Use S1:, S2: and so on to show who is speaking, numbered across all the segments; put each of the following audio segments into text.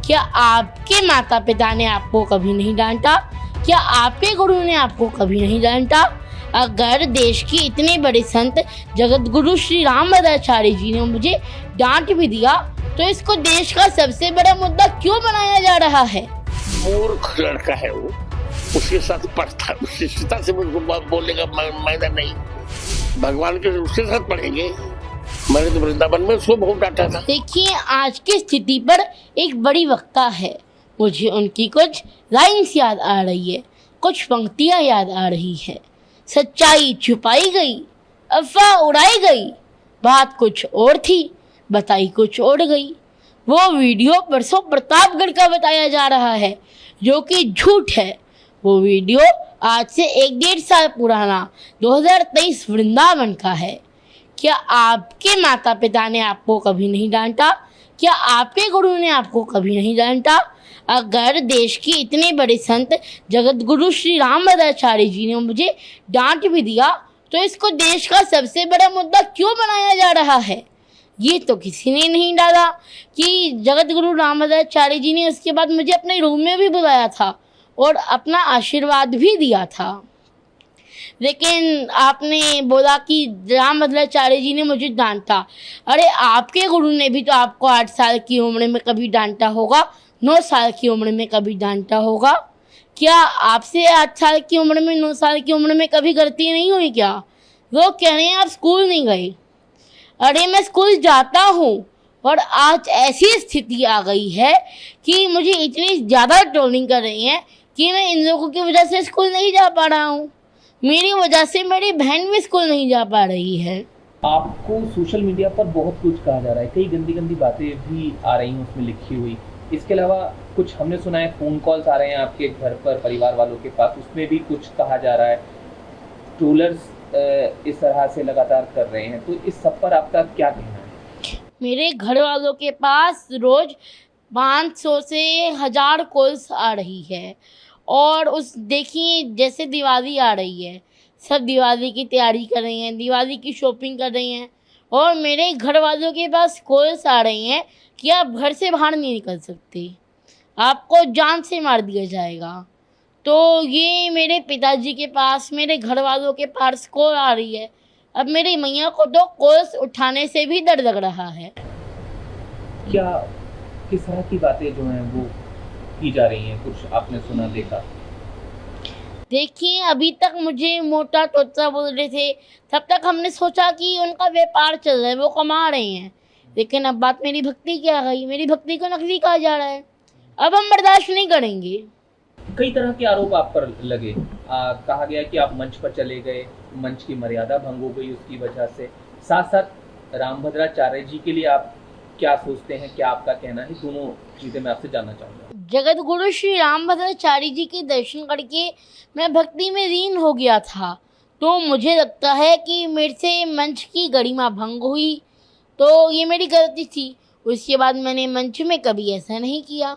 S1: क्या आपके माता पिता ने आपको कभी नहीं डांटा? क्या आपके गुरु ने आपको कभी नहीं डांटा? अगर देश के इतने बड़े संत जगत गुरु श्री रामभद्राचार्य जी ने मुझे डांट भी दिया तो इसको देश का सबसे बड़ा मुद्दा क्यों बनाया जा रहा है?
S2: मूर्ख लड़का है वो, उसके साथ पढ़ता, शिष्टता से मुझको बोलने का मायना नहीं। भगवान के उसके साथ पढ़ेंगे। मैंने तो वृंदावन में उसको बहुत डांटा था।
S1: देखिए, आज की स्थिति पर एक बड़ी वक्ता है, मुझे उनकी कुछ लाइन्स याद आ रही है, कुछ पंक्तियां याद आ रही है। सच्चाई छुपाई गई, अफवाह उड़ाई गई, बात कुछ और थी, बताई कुछ और गई। वो वीडियो परसों प्रतापगढ़ का बताया जा रहा है जो कि झूठ है। वो वीडियो आज से 1-1.5 साल पुराना 2023 वृंदावन का है। क्या आपके माता पिता ने आपको कभी नहीं डांटा? क्या आपके गुरु ने आपको कभी नहीं डांटा? अगर देश के इतने बड़े संत जगत गुरु श्री रामभद्राचार्य जी ने मुझे डांट भी दिया तो इसको देश का सबसे बड़ा मुद्दा क्यों बनाया जा रहा है? ये तो किसी ने नहीं डाला कि जगत गुरु रामभद्राचार्य जी ने उसके बाद मुझे अपने रूम में भी बुलाया था और अपना आशीर्वाद भी दिया था। लेकिन आपने बोला कि रामभद्राचार्य जी ने मुझे डांटा। अरे आपके गुरु ने भी तो आपको 8 साल की उम्र में कभी डांटा होगा, 9 साल की उम्र में कभी डांटा होगा। क्या आपसे 8 साल की उम्र में, 9 साल की उम्र में कभी गलती नहीं हुई क्या? लोग कह रहे हैं आप स्कूल नहीं गए। अरे मैं स्कूल जाता हूँ और आज ऐसी स्थिति आ गई है कि मुझे इतनी ज़्यादा ट्रोलिंग कर रही हैं कि मैं इन लोगों की वजह से स्कूल नहीं जा पा रहा हूँ। मेरी वजह से मेरी बहन भी स्कूल नहीं जा पा रही है।
S3: आपको सोशल मीडिया पर बहुत कुछ कहा जा रहा है, कई गंदी गंदी बातें भी आ रही हैं उसमें लिखी हुई। इसके अलावा कुछ हमने सुना है फ़ोन कॉल्स आ रहे हैं आपके घर पर परिवार वालों के पास, उसमें भी कुछ कहा जा रहा है। ट्रोलर्स इस तरह से लगातार कर रहे हैं, तो इस सब पर आपका क्या कहना है?
S1: मेरे घर वालों के पास रोज़ 500 से 1000 कॉल्स आ रही है और उस देखिए जैसे दिवाली आ रही है, सब दिवाली की तैयारी कर रही हैं, दिवाली की शॉपिंग कर रही हैं और मेरे घर वालों के पास कॉल्स आ रही हैं कि आप घर से बाहर नहीं निकल सकते, आपको जान से मार दिया जाएगा। तो ये मेरे पिताजी के पास, मेरे घर वालों के पास कॉल आ रही है। अब मेरी मैया को तो कॉल्स उठाने से भी डर लग रहा है।
S3: क्या किस तरह की बातें जो हैं वो की जा रही हैं, कुछ आपने सुना देखा?
S1: देखिए, अभी तक मुझे मोटा तोता बोल रहे थे, तब तक हमने सोचा कि उनका व्यापार चल रहा है, वो कमा रहे हैं। लेकिन अब बात मेरी भक्ति की आ गई, मेरी भक्ति को नकली कहा जा रहा है। अब हम बर्दाश्त नहीं करेंगे।
S3: कई तरह के आरोप आप पर लगे। कहा गया कि आप मंच पर चले गए, मंच की मर्यादा भंग हो गई उसकी वजह से। साथ साथ रामभद्राचार्य जी के लिए आप क्या सोचते हैं, क्या आपका कहना है? दोनों चीज़ें मैं आपसे जानना चाहूँगा।
S1: जगत गुरु श्री रामभद्राचार्य जी के दर्शन करके मैं भक्ति में लीन हो गया था, तो मुझे लगता है कि मेरे से मंच की गरिमा भंग हुई, तो ये मेरी गलती थी। उसके बाद मैंने मंच में कभी ऐसा नहीं किया।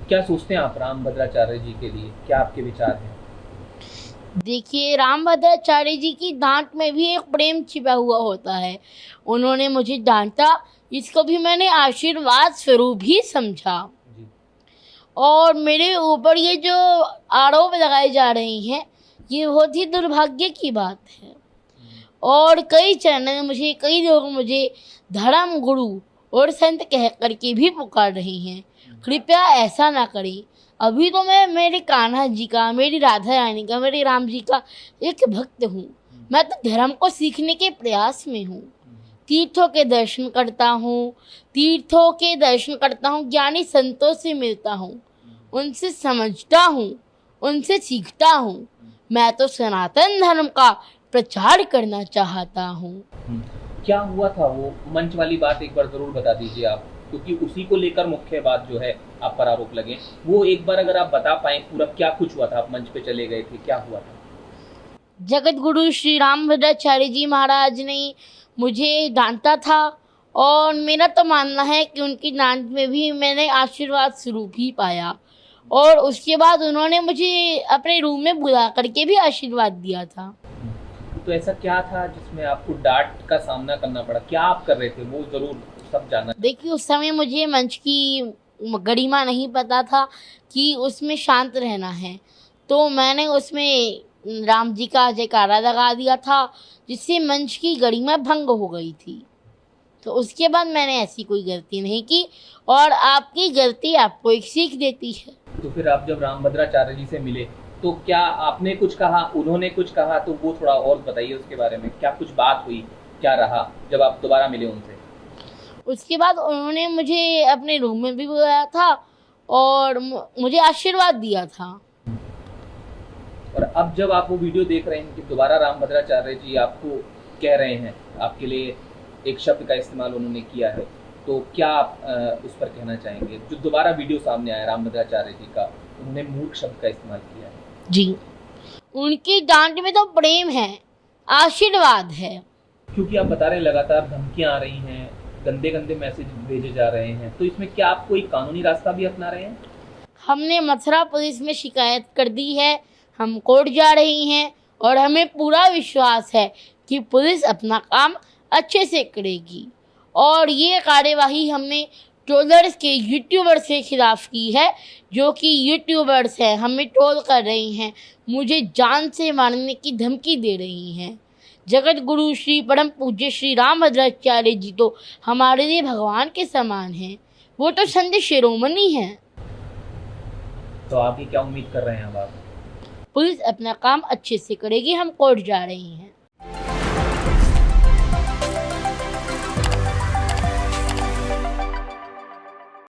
S3: क्या सोचते हैं आप रामभद्राचार्य जी के लिए, क्या आपके विचार हैं?
S1: देखिए, रामभद्राचार्य जी की डांट में भी एक प्रेम छिपा हुआ होता है। उन्होंने मुझे डांटा, इसको भी मैंने आशीर्वाद स्वरूप ही समझा। और मेरे ऊपर ये जो आरोप लगाए जा रहे हैं ये बहुत ही दुर्भाग्य की बात है। और कई चैनल मुझे, कई लोग मुझे धर्म गुरु और संत कह करके भी पुकार रहे हैं। कृपया ऐसा ना करें। अभी तो मैं मेरे कान्हा जी का, मेरी राधा रानी का, मेरे राम जी का एक भक्त हूँ। मैं तो धर्म को सीखने के प्रयास में हूँ। तीर्थों के दर्शन करता हूँ, ज्ञानी संतों से मिलता हूँ, उनसे समझता हूँ, उनसे सीखता हूँ। मैं तो सनातन धर्म का प्रचार करना चाहता हूँ।
S3: क्या हुआ था वो मंच वाली बात, एक बार जरूर बता दीजिए आप, क्योंकि उसी को लेकर मुख्य बात जो है आप पर आरोप लगे। वो एक बार अगर आप बता पाएं पूरा क्या कुछ हुआ था, आप मंच पे चले गए थे, क्या हुआ था?
S1: जगत गुरु श्री रामभद्राचार्य जी महाराज ने मुझे डांटा था और मेरा तो मानना है कि उनकी डांट में भी मैंने आशीर्वाद स्वरूप ही पाया। और उसके बाद उन्होंने मुझे अपने रूम में बुला करके भी आशीर्वाद दिया था।
S3: तो ऐसा क्या था जिसमें आपको डांट का सामना करना पड़ा? क्या आप कर रहे थे वो जरूर सब जानना।
S1: देखिए, उस समय मुझे मंच की गरिमा नहीं पता था कि उसमें शांत रहना है, तो मैंने उसमें राम जी का जयकारा लगा दिया था, जिससे मंच की गरिमा भंग हो गई थी। तो उसके बाद मैंने ऐसी कोई गलती नहीं की, और आपकी गलती आपको एक सीख देती है।
S3: तो फिर आप जब रामभद्राचार्य जी से मिले तो क्या आपने कुछ कहा, उन्होंने कुछ कहा, तो वो थोड़ा और बताइए उसके बारे में। क्या कुछ बात हुई, क्या रहा जब आप दोबारा मिले उनसे?
S1: उसके बाद उन्होंने मुझे अपने रूम में भी बुलाया था और मुझे आशीर्वाद दिया था।
S3: और अब जब आप वो वीडियो देख रहे हैं कि दोबारा रामभद्राचार्य जी आपको कह रहे हैं, आपके लिए एक शब्द का इस्तेमाल उन्होंने किया है, तो क्या आप उस पर कहना चाहेंगे? जो दोबारा वीडियो सामने आया रामभद्राचार्य जी का, उन्होंने मूर्ख शब्द का इस्तेमाल किया है।
S1: जी, उनकी डांट में तो प्रेम है, आशीर्वाद है।
S3: क्योंकि आप बता रहे हैं लगातार धमकियां आ रही हैं, गंदे गंदे मैसेज भेजे जा रहे हैं, तो इसमें क्या आप कोई कानूनी रास्ता भी अपना रहे हैं?
S1: हमने मथुरा पुलिस में शिकायत कर दी है, हम कोर्ट जा रही हैं, और हमें पूरा विश्वास है कि पुलिस अपना काम अच्छे से करेगी। और ये कार्यवाही हमने ट्रोलर्स के यूट्यूबर्स के खिलाफ की है, जो कि यूट्यूबर्स हैं, हमें ट्रोल कर रही हैं, मुझे जान से मारने की धमकी दे रही हैं। जगत गुरु श्री परम पूज्य श्री रामभद्राचार्य जी तो हमारे लिए भगवान के समान हैं, वो तो संत शिरोमणि हैं।
S3: तो आगे क्या उम्मीद कर रहे हैं अब आप?
S1: पुलिस अपना काम अच्छे से करेगी, हम कोर्ट जा रही हैं।